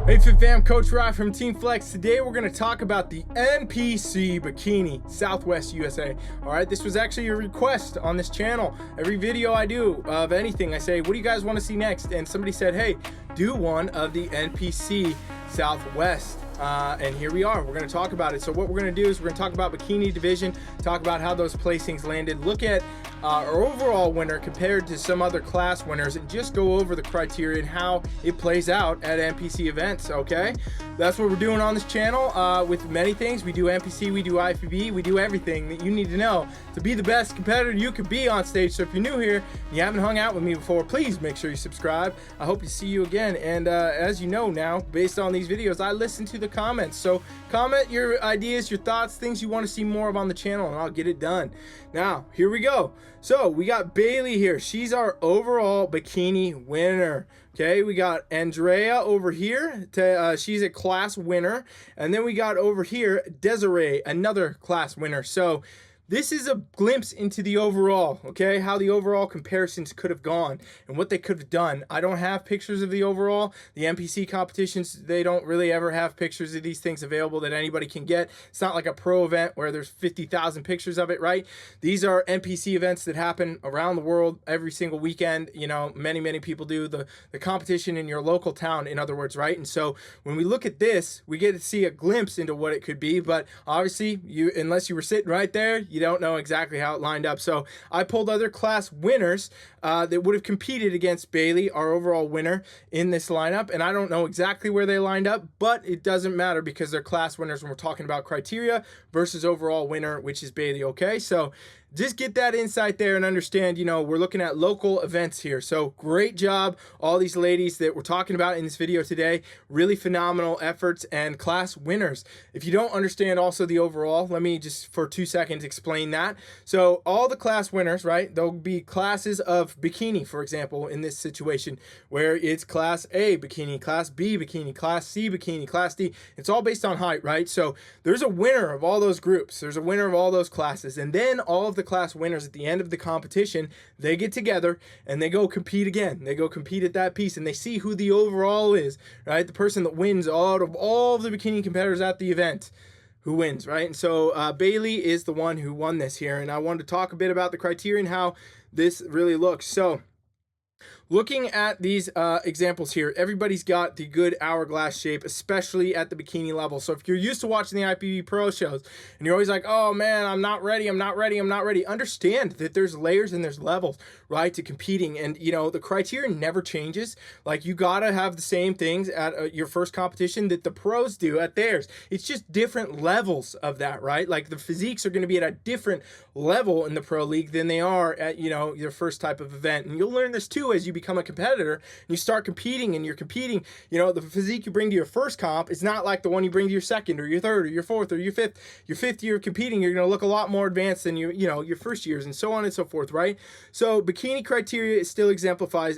Hey Fit Fam, Coach Rye from Team Flex. Today we're going to talk about the NPC Bikini, Southwest USA. Alright, this was actually a request on this channel. Every video I do of anything, I say, what do you guys want to see next? And somebody said, hey, do one of the NPC Southwest. And here we are. We're going to talk about it. So what we're going to do is we're going to talk about Bikini division, talk about how those placings landed, look at our overall winner compared to some other class winners, and just go over the criteria and how it plays out at NPC events. Okay, that's what we're doing on this channel with many things. We do NPC, we do IFBB, we do everything that you need to know to be the best competitor you could be on stage. So if you're new here and you haven't hung out with me before, please make sure you subscribe. I hope to see you again. And as you know now, based on these videos, I listen to the comments. So comment your ideas, your thoughts, things you want to see more of on the channel, and I'll get it done. Now, here we go. So we got Bailey here. She's our overall bikini winner. Okay, we got Andrea over here. She's a class winner. And then we got over here Desiree, another class winner. So this is a glimpse into the overall, okay, how the overall comparisons could have gone and what they could have done. I don't have pictures of the overall. The NPC competitions, they don't really ever have pictures of these things available that anybody can get. It's not like a pro event where there's 50,000 pictures of it, right? These are NPC events that happen around the world every single weekend. You know, many people do the competition in your local town, in other words, right? And so when we look at this, we get to see a glimpse into what it could be, but obviously, unless you were sitting right there, you don't know exactly how it lined up. So I pulled other class winners that would have competed against Bailey, our overall winner, in this lineup, and I don't know exactly where they lined up, but it doesn't matter because they're class winners when we're talking about criteria versus overall winner, which is Bailey. Okay, so just get that insight there and understand, you know, we're looking at local events here. So great job, all these ladies that we're talking about in this video today. Really phenomenal efforts and class winners. If you don't understand also the overall, let me just for 2 seconds explain that. So all the class winners, right, there'll be classes of bikini, for example, in this situation where it's class A bikini, class B bikini, class C bikini, class D. It's all based on height, right? So there's a winner of all those groups. There's a winner of all those classes. And then all of the class winners at the end of the competition, they get together and they go compete again. They go compete at that piece and they see who the overall is, right? The person that wins out of all of the bikini competitors at the event, who wins, right? And so Bailey is the one who won this here. And I wanted to talk a bit about the criteria and how this really looks. So looking at these examples here, everybody's got the good hourglass shape, especially at the bikini level. So if you're used to watching the IFBB Pro shows and you're always like, oh man, I'm not ready, understand that there's layers and there's levels, right, to competing. And, you know, the criteria never changes. Like, you got to have the same things at your first competition that the pros do at theirs. It's just different levels of that, right? Like, the physiques are going to be at a different level in the pro league than they are at, you know, your first type of event. And you'll learn this too as you become a competitor and you start competing, and you're competing, you know, the physique you bring to your first comp is not like the one you bring to your second or your third or your fourth or your fifth year of competing. You're going to look a lot more advanced than your first years, and so on and so forth, right? So bikini criteria still exemplifies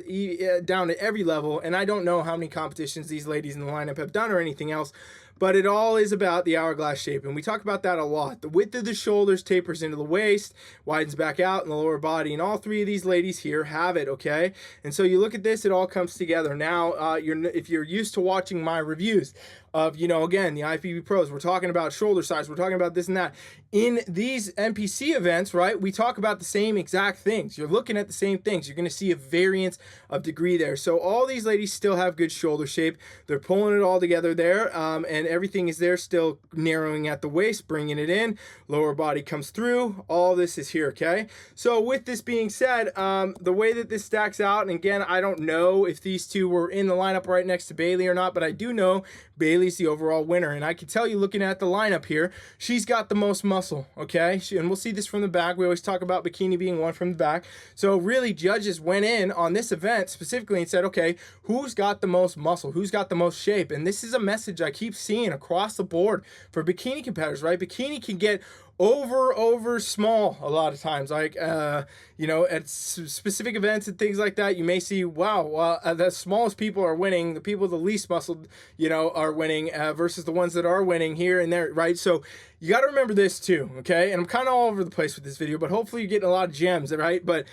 down to every level, and I don't know how many competitions these ladies in the lineup have done or anything else, but it all is about the hourglass shape, and we talk about that a lot. The width of the shoulders tapers into the waist, widens back out in the lower body, and all three of these ladies here have it, okay? And so you look at this, it all comes together. Now, if you're used to watching my reviews of, you know, again, the IFBB pros, we're talking about shoulder size, we're talking about this and that. In these NPC events, right, we talk about the same exact things. You're looking at the same things. You're going to see a variance of degree there. So all these ladies still have good shoulder shape. They're pulling it all together there, and everything is there, still narrowing at the waist, bringing it in. Lower body comes through. All this is here, okay? So with this being said, the way that this stacks out, and again, I don't know if these two were in the lineup right next to Bailey or not, but I do know Bailey's the overall winner. And I can tell you, looking at the lineup here, she's got the most muscle, okay? And we'll see this from the back. We always talk about bikini being one from the back. So really, judges went in on this event specifically and said, okay, who's got the most muscle? Who's got the most shape? And this is a message I keep seeing across the board for bikini competitors, right? Bikini can get over small a lot of times, like you know, at specific events and things like that. You may see, wow, the smallest people are winning, the people with the least muscle, you know, are winning versus the ones that are winning here and there, right? So you got to remember this too, okay? And I'm kind of all over the place with this video, but hopefully you're getting a lot of gems, right? But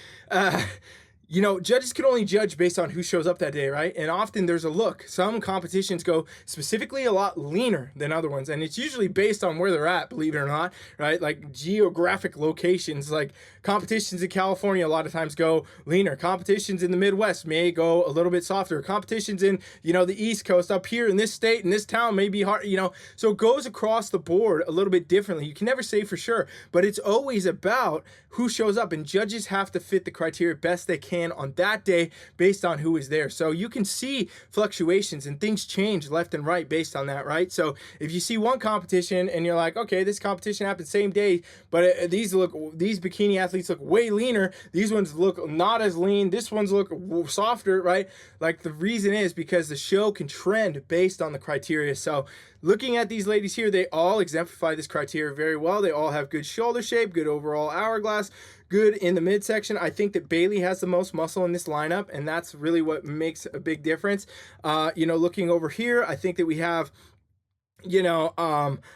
You know, judges can only judge based on who shows up that day, right? And often there's a look. Some competitions go specifically a lot leaner than other ones, and it's usually based on where they're at, believe it or not, right? Like geographic locations, like competitions in California a lot of times go leaner. Competitions in the Midwest may go a little bit softer. Competitions in, you know, the East Coast up here in this state, in this town may be hard, you know, so it goes across the board a little bit differently. You can never say for sure, but it's always about who shows up, and judges have to fit the criteria best they can on that day based on who is there. So you can see fluctuations and things change left and right based on that, right? So if you see one competition and you're like, okay, this competition happened same day, but these bikini athletes look way leaner, these ones look not as lean, this one's look softer, right? Like the reason is because the show can trend based on the criteria. So looking at these ladies here, they all exemplify this criteria very well. They all have good shoulder shape, good overall hourglass, good in the midsection. I think that Bailey has the most muscle in this lineup, and that's really what makes a big difference. You know, looking over here, I think that we have, you know,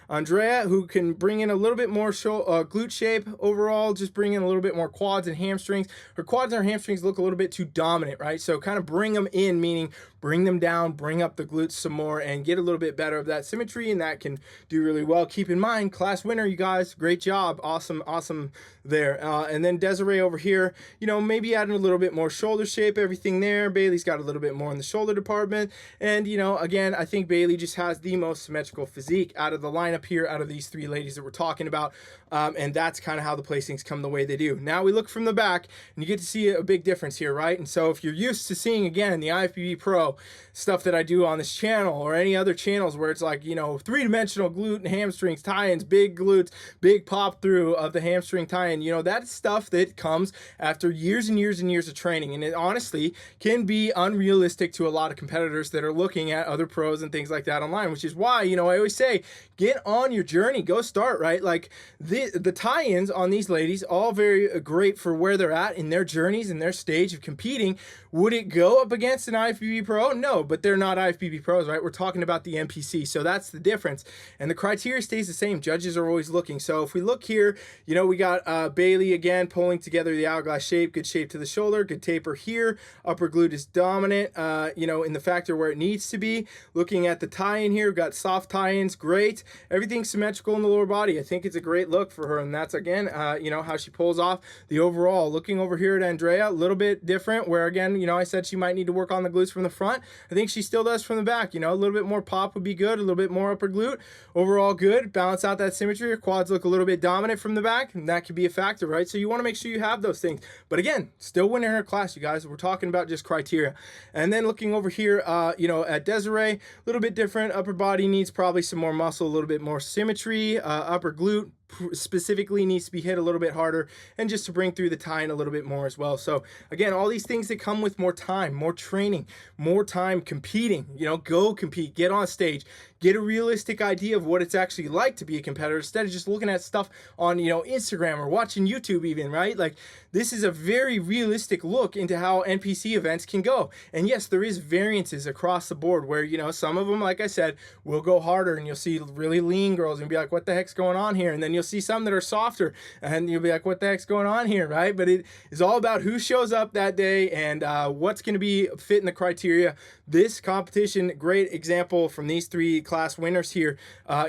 Andrea, who can bring in a little bit more glute shape overall, just bring in a little bit more quads and hamstrings. Her quads and her hamstrings look a little bit too dominant, right? So kind of bring them in, meaning bring them down, bring up the glutes some more, and get a little bit better of that symmetry, and that can do really well. Keep in mind, class winner, you guys, great job, awesome there. And then Desiree over here, you know, maybe adding a little bit more shoulder shape, everything there. Bailey's got a little bit more in the shoulder department, and you know, again, I think Bailey just has the most symmetrical physique out of the lineup here, out of these three ladies that we're talking about, and that's kind of how the placings come the way they do. Now we look from the back, and you get to see a big difference here, right? And so if you're used to seeing, again, the IFBB Pro stuff that I do on this channel or any other channels where it's like, you know, three-dimensional glute and hamstrings tie-ins, big glutes, big pop through of the hamstring tie-in, you know, that's stuff that comes after years and years and years of training, and it honestly can be unrealistic to a lot of competitors that are looking at other pros and things like that online, which is why, you know, I always say, get on your journey, go start, right? Like the tie-ins on these ladies, all very great for where they're at in their journeys and their stage of competing. Would it go up against an IFBB Pro? No, but they're not IFBB Pros, right? We're talking about the NPC, so that's the difference. And the criteria stays the same. Judges are always looking. So if we look here, you know, we got Bailey again pulling together the hourglass shape, good shape to the shoulder, good taper here. Upper glute is dominant, you know, in the factor where it needs to be. Looking at the tie-in here, we've got soft tie-ins, great. Everything's symmetrical in the lower body. I think it's a great look for her, and that's, again, you know, how she pulls off the overall. Looking over here at Andrea, a little bit different, where, again, you know, I said she might need to work on the glutes from the front. I think she still does from the back. You know, a little bit more pop would be good, a little bit more upper glute. Overall good. Balance out that symmetry. Her quads look a little bit dominant from the back, and that could be a factor, right? So you want to make sure you have those things. But again, still winning her class, you guys. We're talking about just criteria. And then looking over here, you know, at Desiree, a little bit different. Upper body needs probably some more muscle, a little bit more symmetry. Upper glute specifically needs to be hit a little bit harder, and just to bring through the tie-in a little bit more as well. So again, all these things that come with more time, more training, more time competing. You know, go compete, get on stage, get a realistic idea of what it's actually like to be a competitor, instead of just looking at stuff on, you know, Instagram or watching YouTube even, right? Like, this is a very realistic look into how NPC events can go. And yes, there is variances across the board where, you know, some of them, like I said, will go harder, and you'll see really lean girls and be like, what the heck's going on here? And then you'll see some that are softer, and you'll be like, what the heck's going on here, right? But it is all about who shows up that day and what's going to be fitting the criteria. This competition, great example from these three class winners here,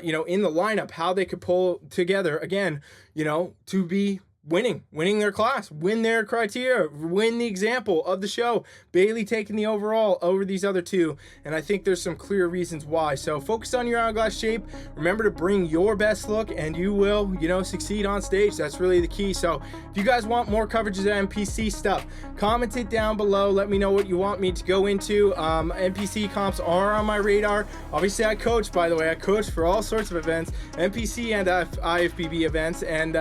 you know, in the lineup, how they could pull together, again, you know, to be winning their class, win their criteria, win the example of the show. Bailey taking the overall over these other two, and I think there's some clear reasons why. So focus on your hourglass shape. Remember to bring your best look, and you will, you know, succeed on stage. That's really the key. So if you guys want more coverage of NPC stuff, comment it down below. Let me know what you want me to go into. NPC comps are on my radar. Obviously, I coach, by the way. I coach for all sorts of events, NPC and IFBB events, and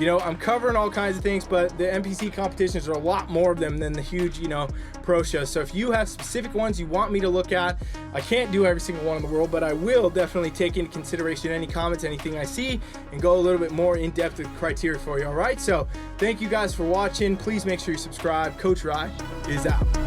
you know, I'm covering all kinds of things, but the NPC competitions are a lot more of them than the huge, you know, pro shows. So if you have specific ones you want me to look at, I can't do every single one in the world, but I will definitely take into consideration any comments, anything I see, and go a little bit more in depth with criteria for you. All right, so thank you guys for watching. Please make sure you subscribe. Coach Rye is out.